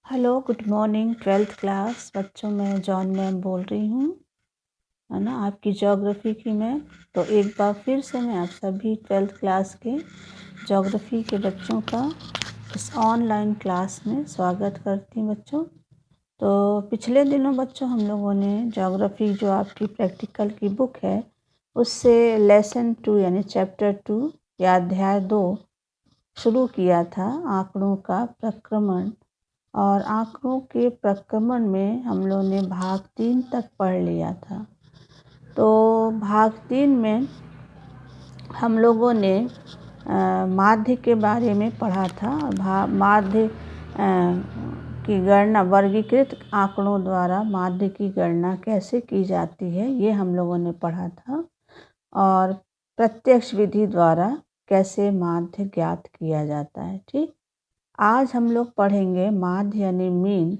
Hello, good morning 12th class बच्चों। मैं John ma'am बोल रही हूँ, है ना, आपकी ज्योग्राफी की मैम। तो एक बार फिर से मैं आप सभी 12th क्लास के ज्योग्राफी के बच्चों का इस ऑनलाइन क्लास में स्वागत करती हूँ बच्चों। तो पिछले दिनों बच्चों हम लोगों ने ज्योग्राफी जो आपकी प्रैक्टिकल की बुक है उससे लेसन 2 यानी चैप्टर 2 या अध्याय 2 शुरू किया था, आंकड़ों का प्रक्रमण। और आंकड़ों के प्रक्रमण में हम लोगों ने भाग 3 तक पढ़ लिया था। तो भाग 3 में हम लोगों ने माध्य के बारे में पढ़ा था। माध्य की गणना, वर्गीकृत आंकड़ों द्वारा माध्य की गणना कैसे की जाती है ये हम लोगों ने पढ़ा था। और प्रत्यक्ष विधि द्वारा कैसे माध्य ज्ञात किया जाता है। ठीक, आज हम लोग पढ़ेंगे माध्य यानी मीन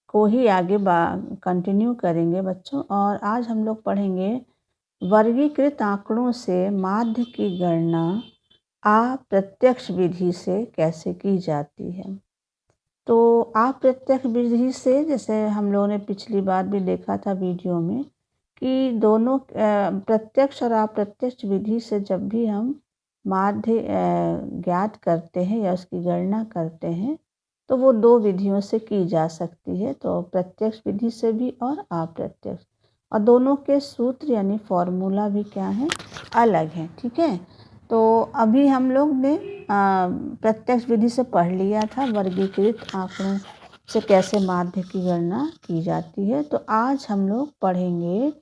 को ही आगे कंटिन्यू करेंगे बच्चों। और आज हम लोग पढ़ेंगे वर्गीकृत आंकड़ों से माध्य की गणना अप्रत्यक्ष विधि से कैसे की जाती है। तो अप्रत्यक्ष विधि से, जैसे हम लोगों ने पिछली बार भी देखा था वीडियो में, कि दोनों प्रत्यक्ष और अप्रत्यक्ष विधि से जब भी हम माध्य ज्ञात करते हैं या उसकी गणना करते हैं तो वो 2 विधियों से की जा सकती है। तो प्रत्यक्ष विधि से भी और अप्रत्यक्ष, और दोनों के सूत्र यानी फॉर्मूला भी क्या है, अलग है। ठीक है, तो अभी हम लोग ने प्रत्यक्ष विधि से पढ़ लिया था वर्गीकृत आंकड़ों से कैसे माध्य की गणना की जाती है। तो आज हम लोग पढ़ेंगे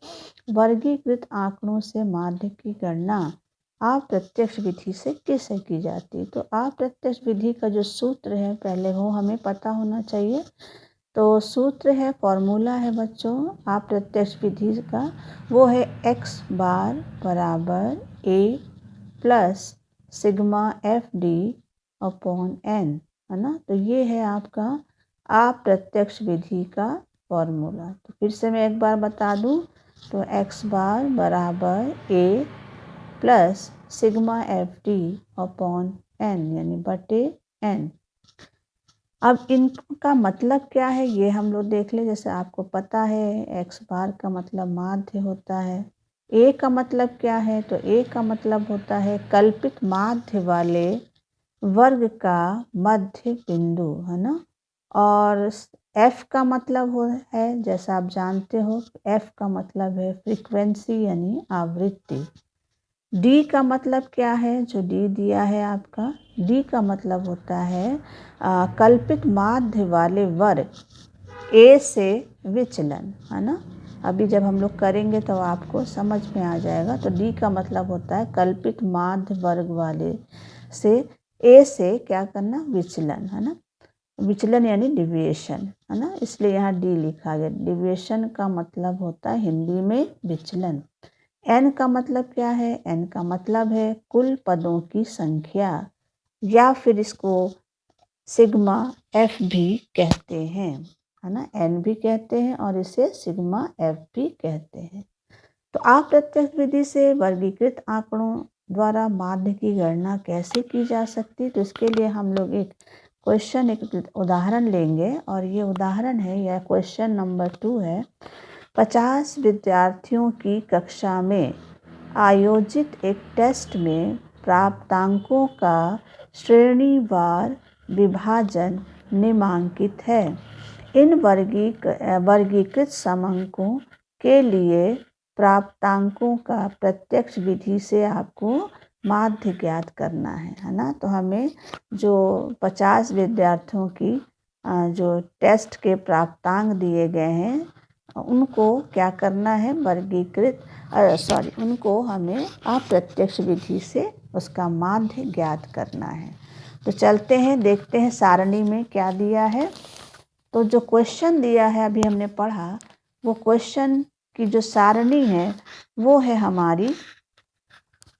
वर्गीकृत आंकड़ों से माध्य की गणना अप्रत्यक्ष विधि से कैसे की जाती है। तो अप्रत्यक्ष विधि का जो सूत्र है पहले वो हमें पता होना चाहिए। तो सूत्र है, फॉर्मूला है बच्चों अप्रत्यक्ष विधि का, वो है x बार बराबर a plus sigma F D upon n, है ना। तो ये है आपका अप्रत्यक्ष विधि का फॉर्मूला। तो फिर से मैं एक बार बता दूं, तो x बार बराबर a plus sigma F D upon n यानी बटे n। अब इनका मतलब क्या है ये हम लोग देख ले। जैसे आपको पता है x बार का मतलब माध्य होता है, a का मतलब क्या है, तो a का मतलब होता है कल्पित माध्य वाले वर्ग का मध्य बिंदु, है ना। और f का मतलब है, जैसा आप जानते हो, f का मतलब है फ्रीक्वेंसी यानी आवृत्ति। D का मतलब क्या है, जो D दिया है आपका, D का मतलब होता है कल्पित माध्य वाले वर्ग A से विचलन, है ना। अभी जब हम लोग करेंगे तो आपको समझ में आ जाएगा। तो D का मतलब होता है कल्पित माध्य वर्ग वाले से A से क्या करना, विचलन, है ना। विचलन यानी डिविएशन, है ना, इसलिए यहाँ D लिखा गया। डिविएशन का मतलब होता है हिंदी में विचलन। n का मतलब क्या है, n का मतलब है कुल पदों की संख्या, या फिर इसको सिग्मा f भी कहते हैं, है ना। n भी कहते हैं और इसे सिग्मा f भी कहते हैं। तो अप्रत्यक्ष विधि से वर्गीकृत आंकड़ों द्वारा माध्य की गणना कैसे की जा सकती है, तो इसके लिए हम लोग एक क्वेश्चन, एक उदाहरण लेंगे। और ये उदाहरण है, यह क्वेश्चन नंबर 2 है। 50 विद्यार्थियों की कक्षा में आयोजित एक टेस्ट में प्राप्तांकों का श्रेणीवार विभाजन निम्नांकित है। इन वर्गीकृत समंकों के लिए प्राप्तांकों का प्रत्यक्ष विधि से आपको माध्य ज्ञात करना है ना। तो हमें जो 50 विद्यार्थियों की जो टेस्ट के प्राप्तांक दिए गए हैं उनको क्या करना है, उनको हमें अप्रत्यक्ष विधि से उसका माध्य ज्ञात करना है। तो चलते हैं, देखते हैं सारणी में क्या दिया है। तो जो क्वेश्चन दिया है अभी हमने पढ़ा, वो क्वेश्चन की जो सारणी है वो है हमारी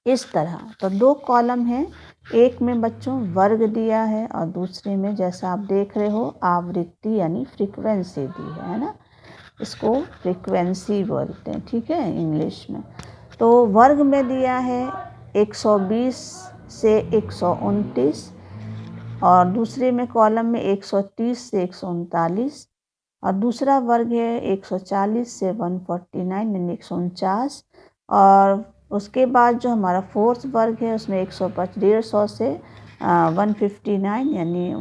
इस तरह। तो 2 कॉलम है, एक में बच्चों वर्ग दिया है और दूसरे में, जैसा आप देख रहे हो, आवृत्ति यानी फ्रीक्वेंसी दी है ना। इसको फ्रीक्वेंसी बोलते हैं, ठीक है, इंग्लिश में। तो वर्ग में दिया है 120 से 129, और दूसरे में कॉलम में 130 से 139 और दूसरा वर्ग है 140 से 149 यानी 149 और उसके बाद जो हमारा फोर्थ वर्ग है उसमें 150 से 159 यानी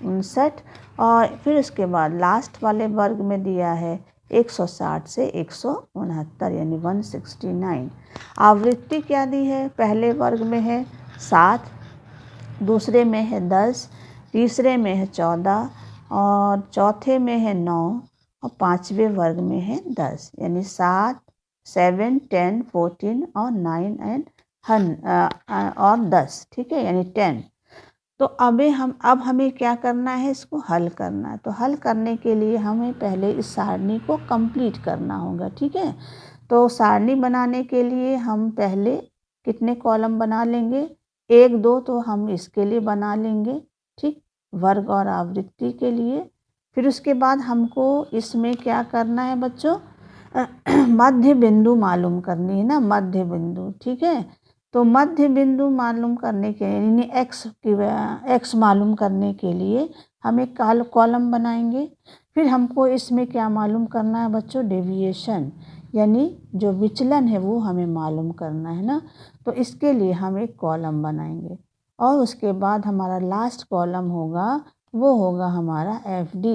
59 और फिर उसके बाद लास्ट वाले वर्ग में दिया है 160 से 169 यानी 169। आवृत्ति क्या दी है? पहले वर्ग में है 7, दूसरे में है 10, तीसरे में है 14 और चौथे में है 9 और पांचवें वर्ग में है 10 यानी 7, 7, 10, 14 और 9 और 10। ठीक है, यानी 10। तो अब हमें क्या करना है? इसको हल करना है। तो हल करने के लिए हमें पहले इस सारणी को कंप्लीट करना होगा। ठीक है, तो सारणी बनाने के लिए हम पहले कितने कॉलम बना लेंगे? 1, 2 तो हम इसके लिए बना लेंगे, ठीक, वर्ग और आवृत्ति के लिए। फिर उसके बाद हमको इसमें क्या करना है बच्चों? मध्य बिंदु मालूम करनी है ना, मध्य बिंदु। ठीक है, तो मध्य बिंदु मालूम करने के यानी एक्स मालूम करने के लिए हम एक कॉलम बनाएंगे। फिर हमको इसमें क्या मालूम करना है बच्चों? डेविएशन यानी जो विचलन है वो हमें मालूम करना है ना। तो इसके लिए हम एक कॉलम बनाएंगे और उसके बाद हमारा लास्ट कॉलम होगा वो होगा हमारा FD,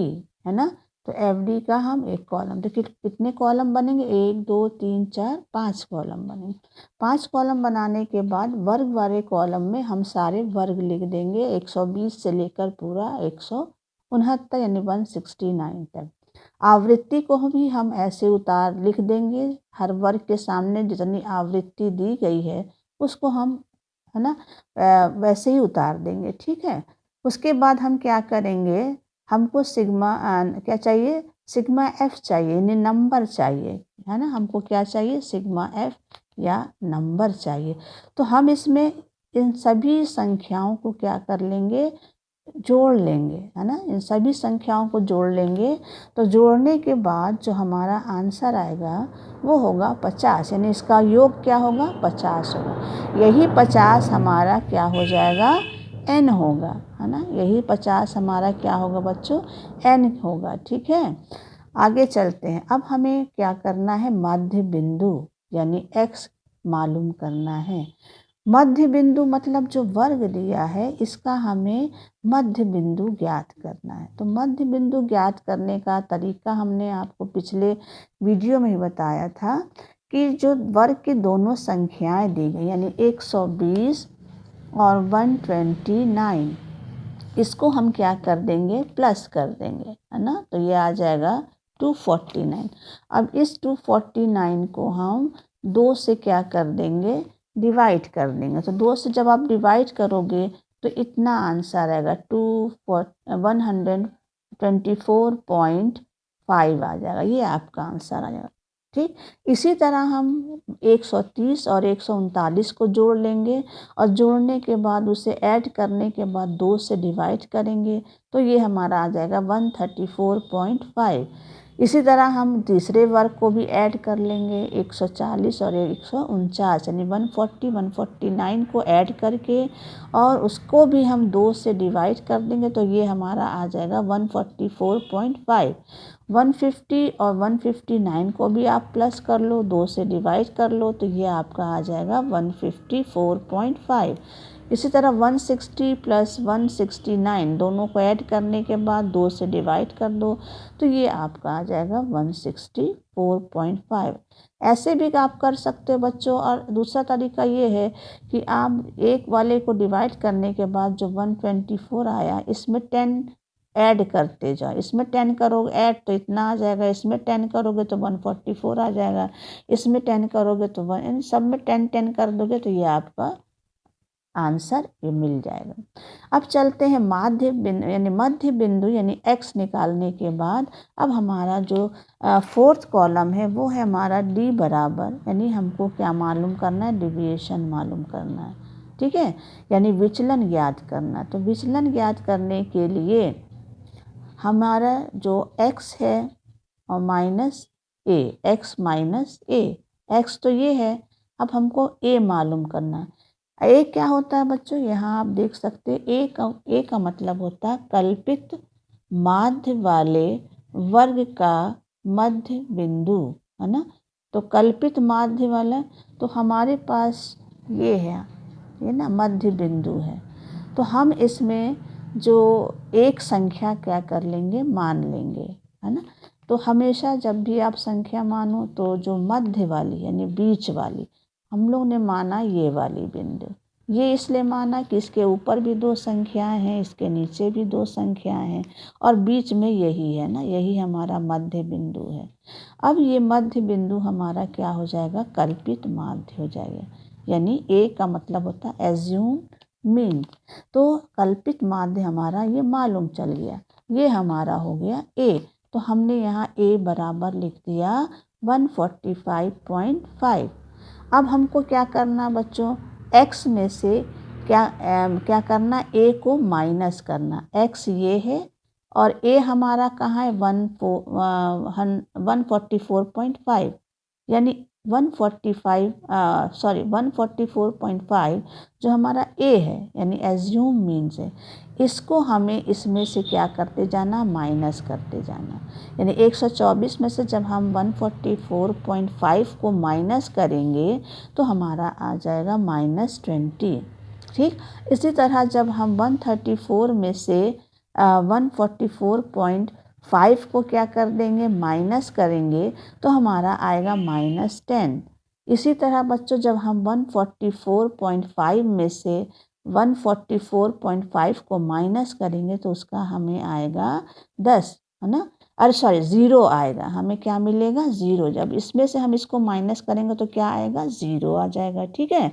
है ना। तो FD का हम एक कॉलम, तो कितने कॉलम बनेंगे? 1, 2, 3, 4, 5 कॉलम बनेंगे। 5 कॉलम बनाने के बाद वर्ग वाले कॉलम में हम सारे वर्ग लिख देंगे 120 से लेकर पूरा 169 यानी 169 तक। आवृत्ति को भी हम ऐसे लिख देंगे, हर वर्ग के सामने जितनी आवृत्ति दी गई है उसको हम, है ना, वैसे ही उतार देंगे। ठीक है, उसके बाद हम क्या करेंगे? हमको सिग्मा क्या चाहिए? सिग्मा F चाहिए यानी नंबर चाहिए, है ना। हमको क्या चाहिए? सिग्मा F या नंबर चाहिए। तो हम इसमें इन सभी संख्याओं को क्या कर लेंगे? जोड़ लेंगे, है ना। इन सभी संख्याओं को जोड़ लेंगे। तो जोड़ने के बाद जो हमारा आंसर आएगा वो होगा 50 यानी इसका योग क्या होगा? 50 होगा। यही 50 हमारा क्या हो जाएगा? N होगा, है ना। यही 50 हमारा क्या होगा बच्चों? N होगा। ठीक है, आगे चलते हैं। अब हमें क्या करना है? मध्य बिंदु यानी X मालूम करना है। मध्य बिंदु मतलब जो वर्ग दिया है इसका हमें मध्य बिंदु ज्ञात करना है। तो मध्य बिंदु ज्ञात करने का तरीका हमने आपको पिछले वीडियो में ही बताया था कि जो वर्ग की दोनों संख्याएं दी गई यानी 120 और 129, इसको हम क्या कर देंगे? प्लस कर देंगे, है ना। तो ये आ जाएगा 249। अब इस 249 को हम 2 से क्या कर देंगे? डिवाइड कर देंगे। तो 2 से जब आप डिवाइड करोगे तो इतना आंसर आएगा 124.5 आ जाएगा। ये आपका आंसर आ जाएगा। ठीक, इसी तरह हम 130 और 139 को जोड़ लेंगे और जोड़ने के बाद उसे ऐड करने के बाद 2 से डिवाइड करेंगे तो ये हमारा आ जाएगा 134.5। इसी तरह हम तीसरे वर्ग को भी ऐड कर लेंगे 140 और 149 यानी 140, 149 को ऐड करके और उसको भी हम 2 से डिवाइड कर देंगे तो ये हमारा आ जाएगा 144.5। 150 और 159 को भी आप प्लस कर लो, 2 से डिवाइड कर लो तो ये आपका आ जाएगा 154.5। इसी तरह 160 प्लस 169 दोनों को ऐड करने के बाद 2 से डिवाइड कर दो तो ये आपका आ जाएगा 164.5। ऐसे भी आप कर सकते हो बच्चों। और दूसरा तरीका ये है कि आप एक वाले को डिवाइड करने के बाद जो 124 आया इसमें 10 ऐड करते जाओ। इसमें 10 करोगे ऐड तो इतना आ जाएगा, इसमें 10 करोगे तो 144 आ जाएगा, इसमें 10 करोगे तो 1, इन सब में 10 10 कर दोगे तो ये आपका आंसर ये मिल जाएगा। अब चलते हैं मध्य बिंदु यानी X निकालने के बाद अब हमारा जो फोर्थ कॉलम है वो है हमारा D बराबर, यानी हमको क्या मालूम करना है? डेविएशन मालूम करना है। ठीक है, यानी विचलन ज्ञात करना। तो विचलन ज्ञात करने के लिए हमारा जो X है और minus A, X minus A, X तो ये है, अब हमको A मालूम करना है। ए क्या होता है बच्चों, यहाँ आप देख सकते हैं ए का मतलब होता है कल्पित माध्य वाले वर्ग का मध्य बिंदु, है ना। तो कल्पित माध्य वाला, तो हमारे पास ये ना मध्य बिंदु है। तो हम इसमें जो एक संख्या क्या कर लेंगे, मान लेंगे, है ना। तो हमेशा जब भी आप संख्या मानो तो जो मध्य वाली यानी बीच वाली, हम लोग ने माना ये वाली बिंदु, ये इसलिए माना कि इसके ऊपर भी दो संख्याएं हैं, इसके नीचे भी दो संख्याएं हैं और बीच में यही है ना, यही हमारा मध्य बिंदु है। अब ये मध्य बिंदु हमारा क्या हो जाएगा, कल्पित माध्य हो जाएगा। यानी ए का मतलब होता है एज्यूम मीन। तो कल्पित माध्य हमारा ये मालूम चल गया, ये हमारा हो गया ए। तो हमने यहाँ ए बराबर लिख दिया 145.5। अब हमको क्या करना बच्चों, x में से क्या करना, a को माइनस करना। x ये है और a हमारा कहाँ है, 144.5, यानी 144.5 जो हमारा a है यानी एज्यूम मीन्स है, इसको हमें इसमें से क्या करते जाना, माइनस करते जाना। यानी 124 में से जब हम 144.5 को माइनस करेंगे तो हमारा आ जाएगा -20। ठीक, इसी तरह जब हम 134 में से 144.5 को क्या कर देंगे, माइनस करेंगे तो हमारा आएगा -10। इसी तरह बच्चों जब हम 144.5 में से 144.5 को माइनस करेंगे तो उसका हमें आएगा 10, है ना। अरे सॉरी 0 आएगा, हमें क्या मिलेगा, 0। जब इसमें से हम इसको माइनस करेंगे तो क्या आएगा, 0 आ जाएगा। ठीक है,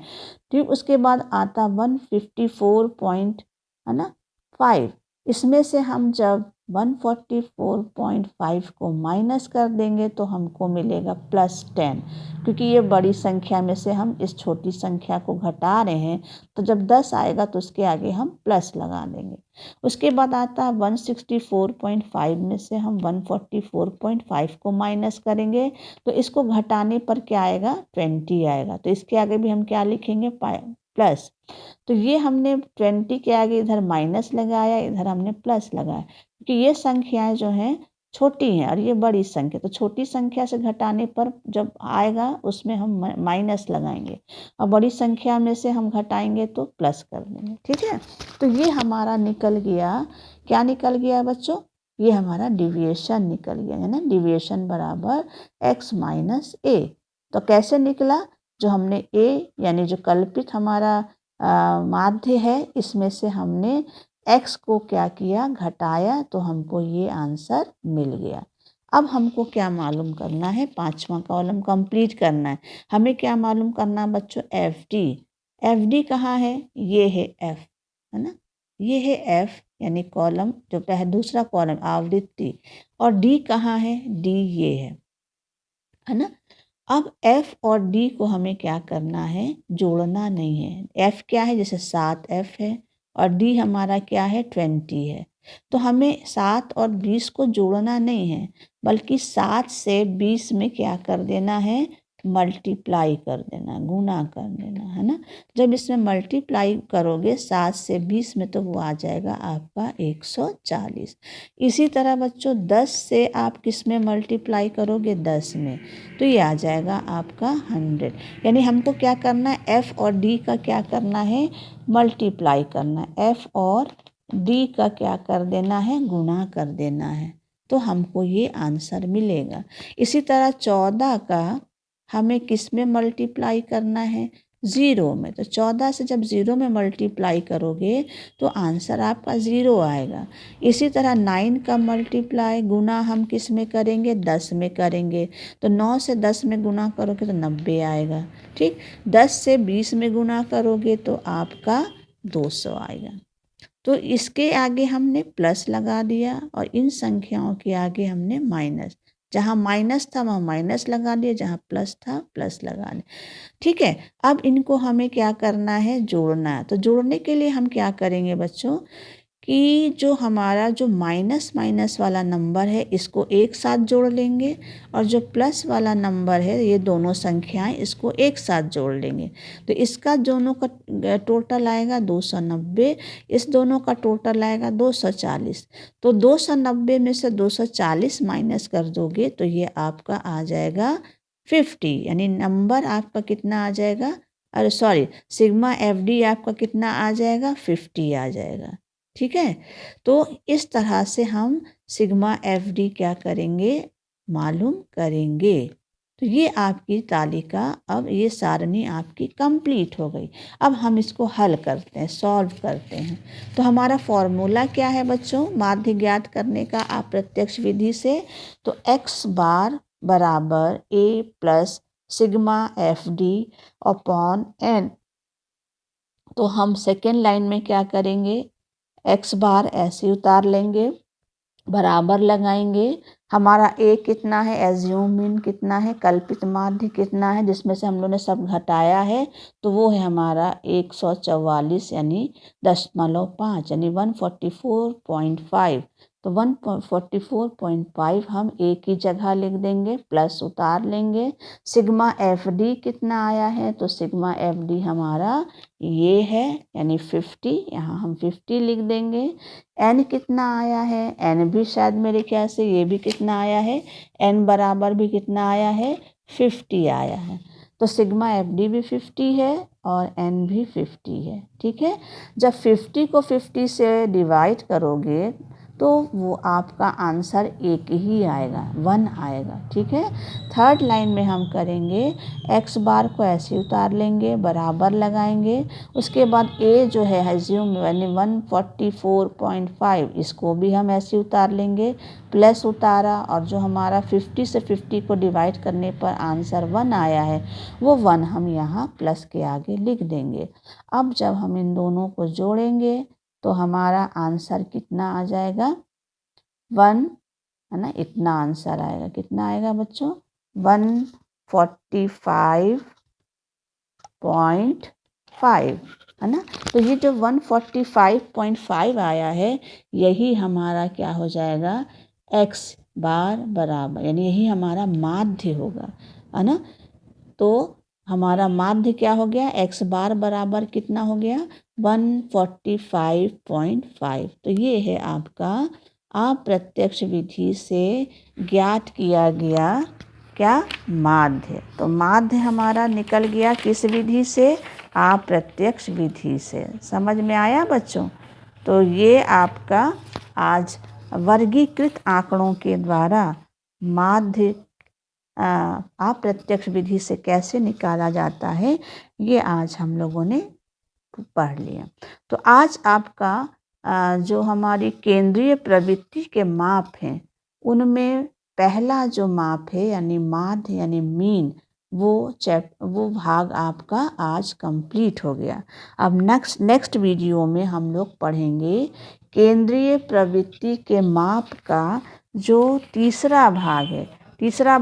ठीक। उसके बाद आता 154.5, इसमें से हम जब 144.5 को माइनस कर देंगे तो हमको मिलेगा +10, क्योंकि ये बड़ी संख्या में से हम इस छोटी संख्या को घटा रहे हैं, तो जब 10 आएगा तो उसके आगे हम प्लस लगा देंगे। उसके बाद आता है 164.5 में से हम 144.5 को माइनस करेंगे तो इसको घटाने पर क्या आएगा, 20 आएगा। तो इसके आगे भी हम क्या लिखेंगे, प्लस। तो ये हमने 20 के आगे इधर माइनस लगाया, इधर हमने प्लस लगाया, क्योंकि ये संख्याएं जो हैं छोटी हैं और ये बड़ी संख्या, तो छोटी संख्या से घटाने पर जब आएगा उसमें हम माइनस लगाएंगे और बड़ी संख्या में से हम घटाएंगे तो प्लस कर देंगे। ठीक है, तो ये हमारा निकल गया, क्या निकल गया बच्चों, ये हमारा डिविएशन निकल गया, है ना। डिविएशन बराबर x - a। तो कैसे निकला, जो हमने a यानी जो कल्पित हमारा माध्य है इसमें से हमने x को क्या किया, घटाया, तो हमको ये आंसर मिल गया। अब हमको क्या मालूम करना है, 5वां कॉलम कंप्लीट करना है। हमें क्या मालूम करना है बच्चों, एफ डी कहाँ है, ये है f, है ना, ये है f यानी कॉलम जो दूसरा कॉलम आवृत्ति, और d कहाँ है, d ये है ना। अब f और d को हमें क्या करना है, जोड़ना नहीं है। f क्या है, जैसे 7f है और d हमारा क्या है, 20 है। तो हमें 7 और 20 को जोड़ना नहीं है, बल्कि 7 से 20 में क्या कर देना है, मल्टीप्लाई कर देना, गुना कर देना, है ना। जब इसमें मल्टीप्लाई करोगे 7 से 20 में तो वो आ जाएगा आपका 140। इसी तरह बच्चों 10 से आप किस में मल्टीप्लाई करोगे, 10 में, तो ये आ जाएगा आपका 100। यानी हमको क्या करना है, f और d का क्या करना है, मल्टीप्लाई करना है, f और d का क्या कर देना है, गुना कर देना है, तो हमको ये आंसर मिलेगा। इसी तरह 14 का हमें किस में मल्टीप्लाई करना है, 0 में। तो 14 से जब 0 में मल्टीप्लाई करोगे तो आंसर आपका 0 आएगा। इसी तरह 9 का मल्टीप्लाई गुना हम किस में करेंगे, 10 में करेंगे। तो 9 से 10 में गुना करोगे तो 90 आएगा। ठीक, 10 से 20 में गुना करोगे तो आपका 200 आएगा। तो इसके आगे हमने प्लस लगा दिया और इन संख्याओं के आगे हमने माइनस, जहाँ माइनस था वहाँ माइनस लगा दिया, जहाँ प्लस था प्लस लगा दिया। ठीक है, अब इनको हमें क्या करना है, जोड़ना है। तो जोड़ने के लिए हम क्या करेंगे बच्चों, कि जो हमारा जो माइनस माइनस वाला नंबर है इसको एक साथ जोड़ लेंगे और जो प्लस वाला नंबर है ये दोनों संख्याएं इसको एक साथ जोड़ लेंगे। तो इसका दोनों का टोटल आएगा 290, इस दोनों का टोटल आएगा 240। तो 290 में से 240 माइनस कर दोगे तो ये आपका आ जाएगा 50, यानी नंबर आपका कितना आ जाएगा, अरे सॉरी, सिग्मा एफ डी आपका कितना आ जाएगा, 50 आ जाएगा। ठीक है, तो इस तरह से हम सिग्मा एफ डी क्या करेंगे, मालूम करेंगे। तो ये आपकी तालिका, अब ये सारणी आपकी कंप्लीट हो गई। अब हम इसको हल करते हैं, सॉल्व करते हैं। तो हमारा फॉर्मूला क्या है बच्चों, माध्य ज्ञात करने का अप्रत्यक्ष विधि से। तो x बार बराबर a plus sigma F D upon n। तो हम सेकेंड लाइन में क्या करेंगे, x बार ऐसे उतार लेंगे, बराबर लगाएंगे। हमारा a कितना है, एज्यूम इन कितना है, कल्पित माध्य कितना है, जिसमें से हम लोगों ने सब घटाया है, तो वो है हमारा 144 यानी 0.5 यानी 144.5। तो 144.5 हम a की जगह लिख देंगे, प्लस उतार लेंगे। सिग्मा एफ डी कितना आया है, तो सिग्मा एफ डी हमारा ये है यानी 50, यहाँ हम 50 लिख देंगे। n कितना आया है, n भी शायद मेरे ख्याल से ये भी कितना आया है, n बराबर भी कितना आया है, 50 आया है। तो सिग्मा एफ डी भी 50 है और n भी 50 है। ठीक है, जब 50 को 50 से डिवाइड करोगे तो वो आपका आंसर एक ही आएगा, 1 आएगा। ठीक है, थर्ड लाइन में हम करेंगे, x बार को ऐसे उतार लेंगे, बराबर लगाएंगे। उसके बाद a जो है एज्यूम यानी 144.5, इसको भी हम ऐसे उतार लेंगे, प्लस उतारा, और जो हमारा 50 से 50 को डिवाइड करने पर आंसर 1 आया है, वो 1 हम यहाँ प्लस के आगे लिख देंगे। अब जब हम इन दोनों को जोड़ेंगे तो हमारा आंसर कितना आ जाएगा, 1 है ना, इतना आंसर आएगा। कितना आएगा बच्चों, 145.5 है ना। तो ये जो 145.5 आया है, यही हमारा क्या हो जाएगा, x बार बराबर, यानी यही हमारा माध्य होगा, है ना। तो हमारा माध्य क्या हो गया, x बार बराबर कितना हो गया, 145.5। तो ये है आपका अप्रत्यक्ष विधि से ज्ञात किया गया क्या, माध्य। तो माध्य हमारा निकल गया किस विधि से, अप्रत्यक्ष विधि से। समझ में आया बच्चों। तो ये आपका आज वर्गीकृत आंकड़ों के द्वारा माध्य अप्रत्यक्ष विधि से कैसे निकाला जाता है, ये आज हम लोगों ने पढ़ लिया। तो आज आपका जो हमारी केंद्रीय प्रवृत्ति के माप हैं, उनमें पहला जो माप है यानी माध्य यानी मीन, वो भाग आपका आज कंप्लीट हो गया। अब नेक्स्ट वीडियो में हम लोग पढ़ेंगे केंद्रीय प्रवृत्ति के माप का जो तीसरा भाग है। दूसरा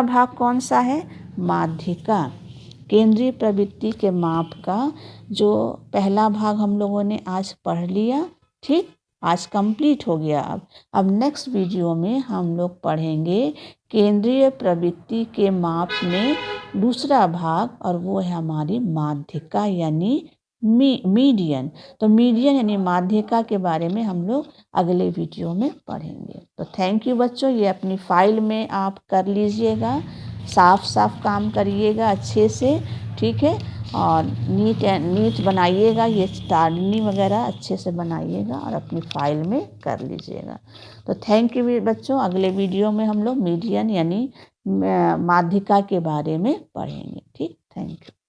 भाग कौन सा है, माध्यिका। केंद्रीय प्रवृत्ति के माप का जो पहला भाग हम लोगों ने आज पढ़ लिया। ठीक, आज कंप्लीट हो गया। अब नेक्स्ट वीडियो में हम लोग पढ़ेंगे केंद्रीय प्रवृत्ति के माप में दूसरा भाग, और वो है हमारी माध्यिका यानी मीडियन। तो मीडियन यानी माध्यिका के बारे में हम लोग अगले वीडियो में पढ़ेंगे। तो थैंक यू बच्चों, ये अपनी फाइल में आप कर लीजिएगा, साफ काम करिएगा अच्छे से। ठीक है, और नीट बनाइएगा, ये सारणी वगैरह अच्छे से बनाइएगा और अपनी फाइल में कर लीजिएगा। तो थैंक यू बच्चों, अगले वीडियो में हम लोग मीडियन यानी माध्यिका के बारे में पढ़ेंगे। ठीक, थैंक यू।